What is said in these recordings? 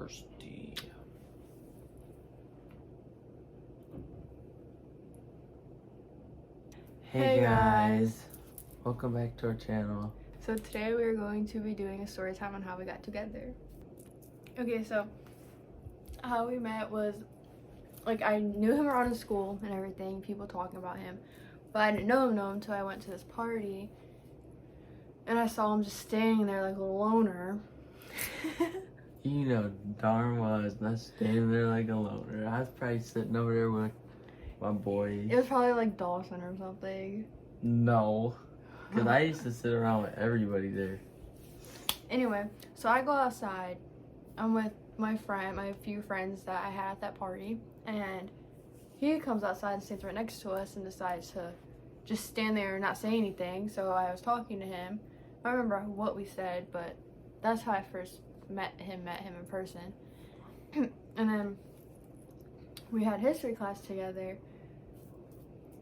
thirsty. Hey guys, welcome back to our channel. So today we're going to be doing a story time on how we got together. Okay, so how we met was, like, I knew him around in school and everything, people talking about him, but I didn't know him until I went to this party and I saw him just standing there like a loner. You know darn well I was not standing there like a loner. I was probably sitting over there with my boys. It was probably like Dawson or something. No, because I used to sit around with everybody there. Anyway, so I go outside. I'm with my few friends that I had at that party, and he comes outside and stands right next to us and decides to just stand there and not say anything. So I was talking to him. I don't remember what we said, but that's how I first met him in person. And then we had history class together,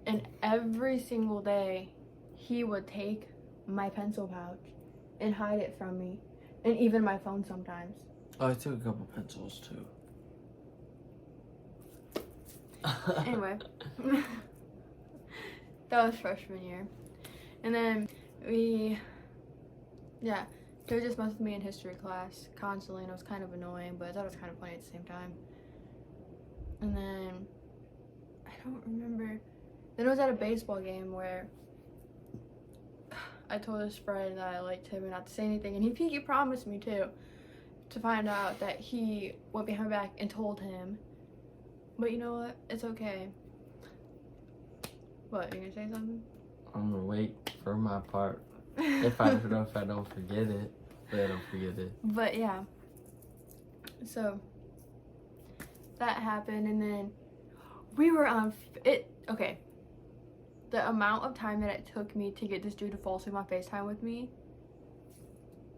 and every single day he would take my pencil pouch and hide it from me, and even my phone sometimes. Oh, I took a couple pencils too. Anyway, that was freshman year. And then he would just mess with me in history class constantly, and it was kind of annoying, but I thought it was kind of funny at the same time. And then I don't remember. Then it was at a baseball game where I told his friend that I liked him and not to say anything, and he pinky promised me too, to find out that he went behind my back and told him. But you know what? It's okay. What, you gonna say something? I'm gonna wait for my part. If I don't forget it, but I don't forget it. But yeah. So that happened, and then we were on it. Okay. The amount of time that it took me to get this dude to fall asleep on FaceTime with me.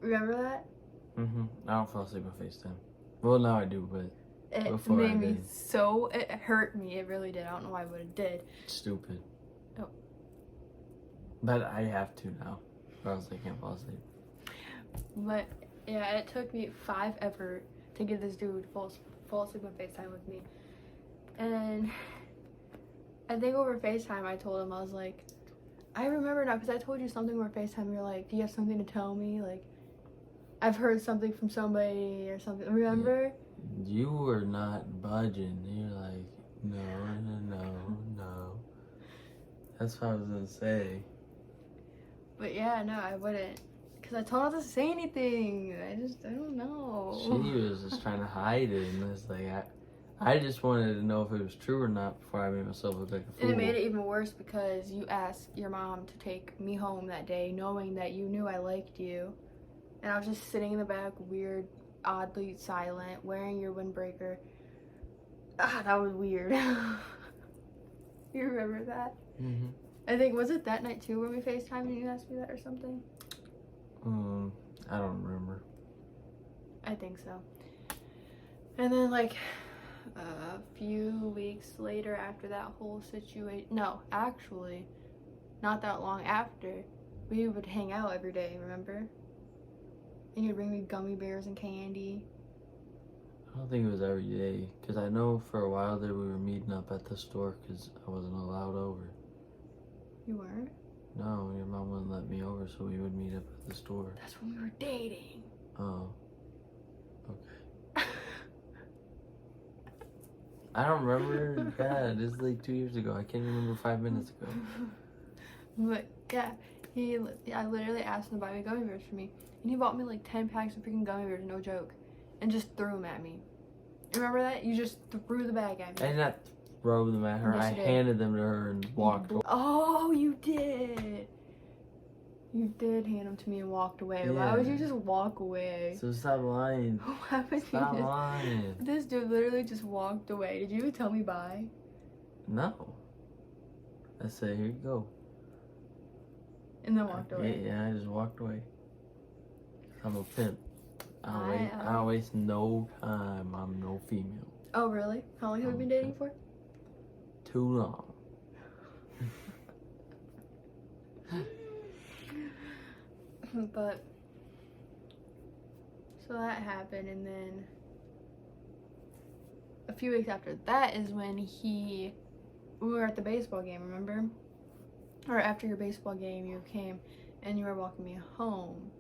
Remember that? I don't fall asleep on FaceTime. Well, now I do, but It before made I me did. so, it hurt me. It really did. I don't know why, but it did. Stupid. Oh. But I have to now, or else I can't fall asleep. But yeah, it took me 5 effort to get this dude to fall asleep on FaceTime with me. And I think over FaceTime I told him, I was like, I remember now because I told you something over FaceTime. You're like, do you have something to tell me? Like, I've heard something from somebody or something. Remember? You were not budging. You're like, no. That's what I was gonna say. But yeah, no, I wouldn't. Because I told him not to say anything. I don't know. She was just trying to hide it, and it's like, I just wanted to know if it was true or not before I made myself look like a fool. And it made it even worse because you asked your mom to take me home that day knowing that you knew I liked you. And I was just sitting in the back, weird, oddly silent, wearing your windbreaker. Ah, that was weird. You remember that? I think, was it that night too when we FaceTimed and you asked me that or something? I don't remember. I think so. And then like a few weeks later after that whole situation, no, actually, not that long after, we would hang out every day, remember? And you'd bring me gummy bears and candy. I don't think it was every day, because I know for a while there we were meeting up at the store because I wasn't allowed over. You weren't? No, your mom wouldn't let me over, so we would meet up at the store. That's when we were dating. Oh. Okay. I don't remember. God, this is like 2 years ago. I can't remember 5 minutes ago. But yeah, I literally asked him to buy me gummy bears for me. And he bought me like 10 packs of freaking gummy bears, no joke. And just threw them at me. Remember that? You just threw the bag at me. I did not throw them at her. Yes, I you did. handed them to her and walked away. Oh, you did. You did hand them to me and walked away. Why would you Yeah. just walk away? So stop lying. Why would you Stop just... lying. This dude literally just walked away. Did you even tell me bye? No. I said, here you go. And then walked away. Yeah, I just walked away. I'm a pimp. I I don't waste no time. I'm no female. Oh, really? How long have we been dating for? Too long. But so that happened, and then few weeks after that is when we were at the baseball game, remember? Or after your baseball game, you came and you were walking me home.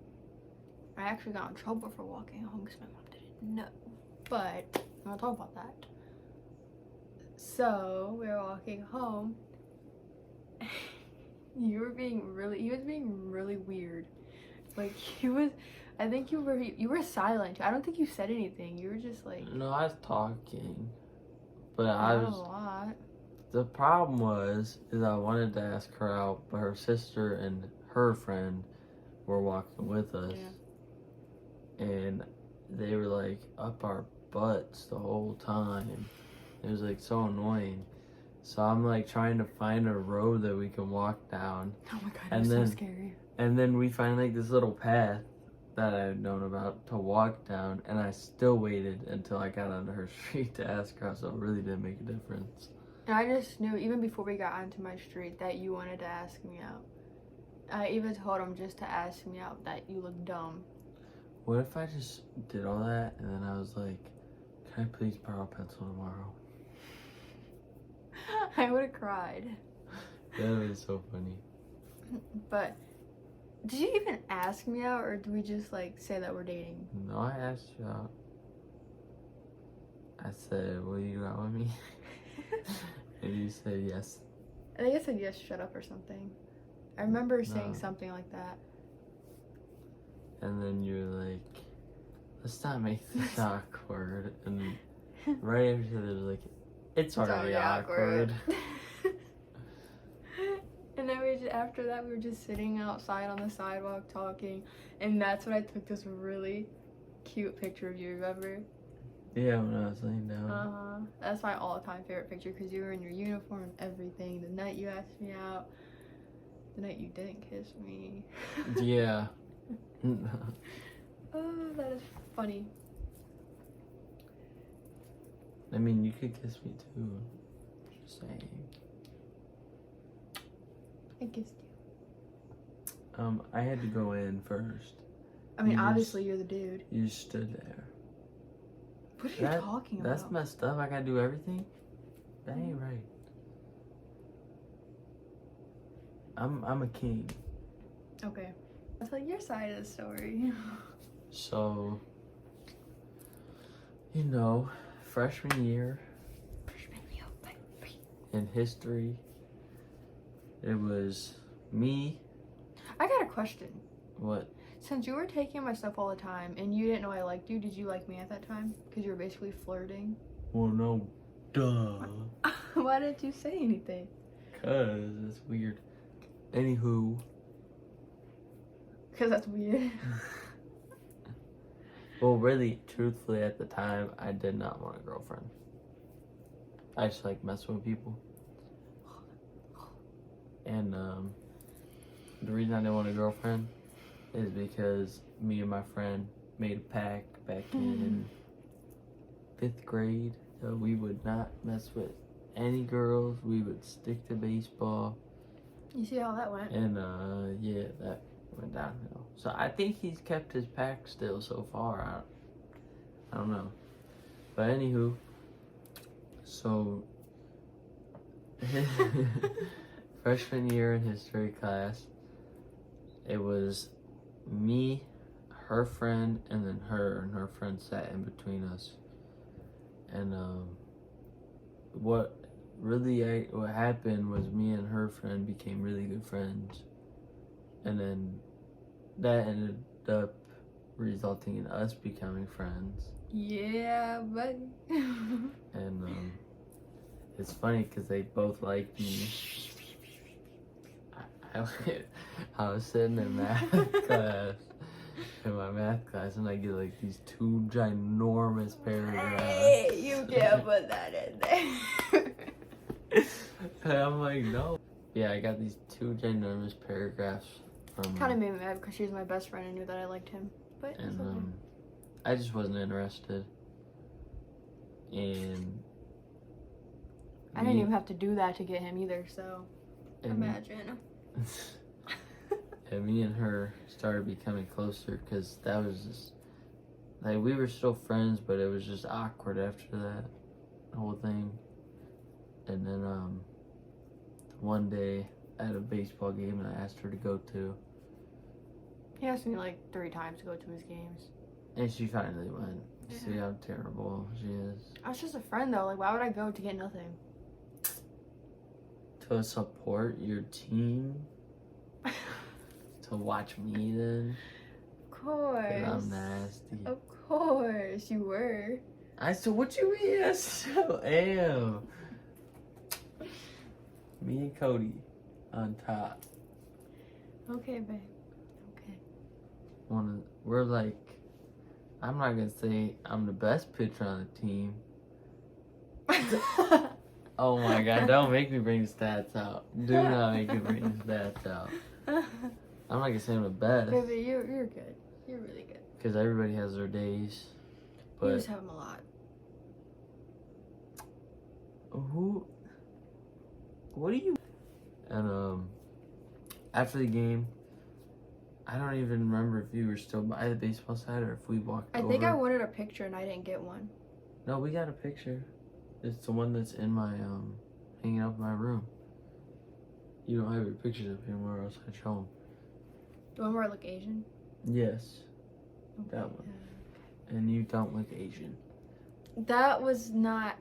I actually got in trouble for walking home because my mom didn't know. But I'm gonna talk about that. So we were walking home. He was being really weird. Like I think you were silent. I don't think you said anything. You were just like. No, I was talking, but Not a lot. The problem is I wanted to ask her out, but her sister and her friend were walking with us. Yeah. And they were like up our butts the whole time. It was like so annoying. So I'm like trying to find a road that we can walk down. Oh my god, And it was then- so scary. And then we find like this little path that I had known about to walk down, and I still waited until I got onto her street to ask her out, so it really didn't make a difference. And I just knew, even before we got onto my street, that you wanted to ask me out. I even told him just to ask me out that you look dumb. What if I just did all that and then I was like, can I please borrow a pencil tomorrow? I would have cried. That would be so funny. But did you even ask me out, or do we just like say that we're dating? No, I asked you out. I said, will you go out with me? And you said yes. I think I said yes, shut up or something. I remember saying No. something like that. And then you were like, let's not make this awkward. And right after that, it was like, it's already awkward. And then after that, we were just sitting outside on the sidewalk talking, and that's when I took this really cute picture of you. Remember? Yeah, when I was laying down. That's my all-time favorite picture because you were in your uniform and everything. The night you asked me out, the night you didn't kiss me. Yeah. Oh, that is funny. I mean, you could kiss me too. Just saying. I kissed you. I had to go in first. I mean, You just- obviously you're the dude. You just stood there. What are you talking about? That's messed up. I gotta do everything. That ain't right. I'm a king. Okay. I'll tell your side of the story. So, you know, freshman year in history, it was me. I got a question. What? Since you were taking my stuff all the time and you didn't know I liked you, did you like me at that time? Because you were basically flirting. Well, no, duh. Why didn't you say anything? Cause it's weird. Anywho. Because that's weird. Well, really, truthfully, at the time, I did not want a girlfriend. I just like messing with people. And the reason I didn't want a girlfriend is because me and my friend made a pact back in 5th grade that we would not mess with any girls. We would stick to baseball. You see how that went? And yeah, that went downhill. So I think he's kept his pact still so far. I don't know. But anywho, so freshman year in history class, it was me, her friend, and then her, and her friend sat in between us. And what happened was me and her friend became really good friends, and then that ended up resulting in us becoming friends. Yeah, buddy. And it's funny because they both liked me. I was sitting in math class, in my math class, and I get like these 2 ginormous paragraphs. Hey, you can't put that in there. And I'm like, no. Yeah, I got these 2 ginormous paragraphs from. Kind of made me mad because she was my best friend and knew that I liked him. But it's And okay. I just wasn't interested. And I didn't even have to do that to get him either, so imagine. And me and her started becoming closer because that was just like we were still friends, but it was just awkward after that. the whole thing. And then one day I had a baseball game and I asked her to go to, He asked me like 3 times to go to his games. and she finally went. Yeah. See how terrible she is. I was just a friend though. Like, why would I go to get nothing? To support your team? To watch me then? Of course. 'Cause I'm nasty. Of course, you were. I said, what you mean? I still am. Me and Cody on top. Okay, babe. Okay. We're like, I'm not gonna say I'm the best pitcher on the team. Oh my god, don't make me bring the stats out. Do not make me bring the stats out. I'm not gonna say I'm the best. Baby, you're good. You're really good. Because everybody has their days. You But just have them a lot. what do you? And after the game, I don't even remember if you were still by the baseball side or if we walked I over. think I wanted a picture and I didn't get one. No, we got a picture. It's the one that's in my hanging up in my room. You don't have your pictures up here, or else I'd show them. The one where I look Asian? Yes, Okay. that one. And you don't look Asian. That was not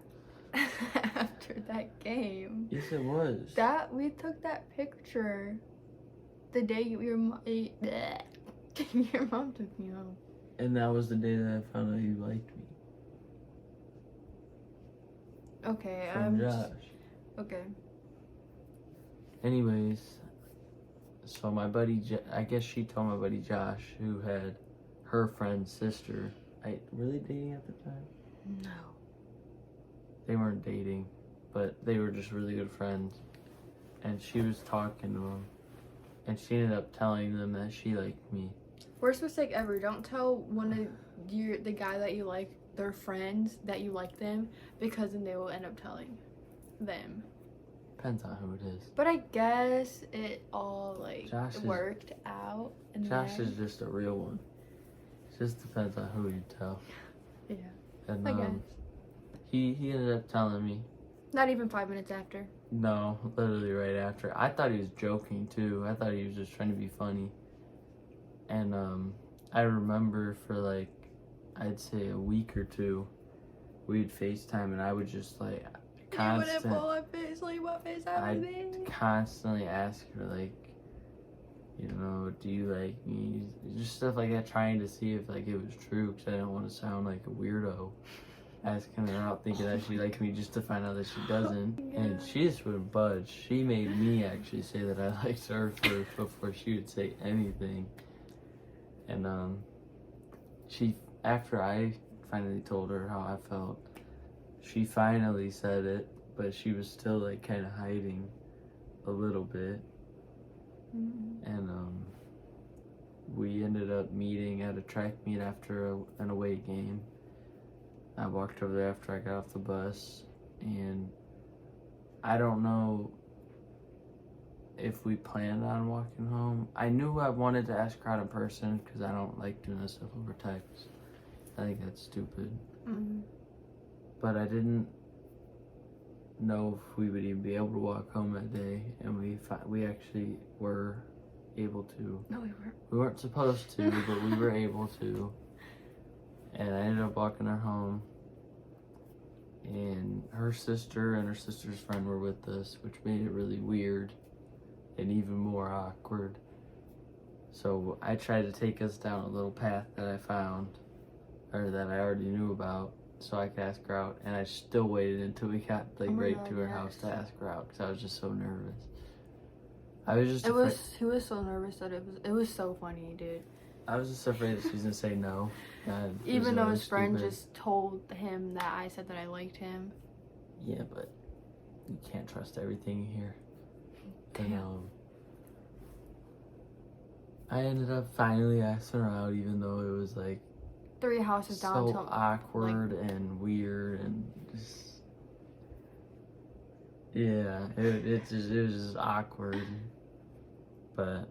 after that game. Yes, it was. We took that picture the day your mom took me home. And that was the day that I found out you liked me. Okay, From Josh. Okay. Anyways, so my buddy, I guess she told my buddy Josh, who had her friend's sister. Were they dating at the time? No. They weren't dating, but they were just really good friends. And she was talking to him, and she ended up telling them that she liked me. Worst mistake ever. Don't tell the guy that you like, their friends, that you like them, because then they will end up telling them. Depends on who it is. But I guess it all Josh worked out. And Josh then, is just a real one. It just depends on who you tell. Yeah. And I guess. he ended up telling me. Not even 5 minutes after. No, literally right after. I thought he was joking too. I thought he was just trying to be funny. And I remember for like, I'd say a week or two, we'd FaceTime and I would just like constantly ask her like, you know, do you like me? Just stuff like that, trying to see if like it was true, because I didn't want to sound like a weirdo asking her out, thinking that she liked me, just to find out that she doesn't. And she just wouldn't budge. She made me actually say that I liked her first before she would say anything. And after I finally told her how I felt, she finally said it, but she was still like kind of hiding a little bit. And we ended up meeting at a track meet after an away game. I walked over there after I got off the bus, and I don't know if we planned on walking home. I knew I wanted to ask her out in person because I don't like doing this stuff over text. I think that's stupid. But I didn't know if we would even be able to walk home that day, and we actually were able to. No, we weren't. We weren't supposed to, but we were able to. And I ended up walking her home, and her sister and her sister's friend were with us, which made it really weird and even more awkward. So I tried to take us down a little path that I found, or that I already knew about, so I could ask her out, and I still waited until we got like right to her house to ask her out, because I was just so nervous. I was just He was so nervous that it was so funny, dude. I was just afraid that she's gonna say no. God, Even though his friend just told him that I said that I liked him. Yeah, but you can't trust everything you hear. Damn. And, I ended up finally asking her out, even though it was like 3 houses down. so awkward and weird and just, yeah, it was just awkward. But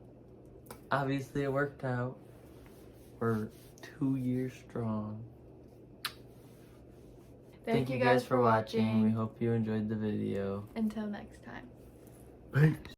obviously it worked out. We're 2 years strong. Thank you guys for watching. We hope you enjoyed the video. Until next time. Peace.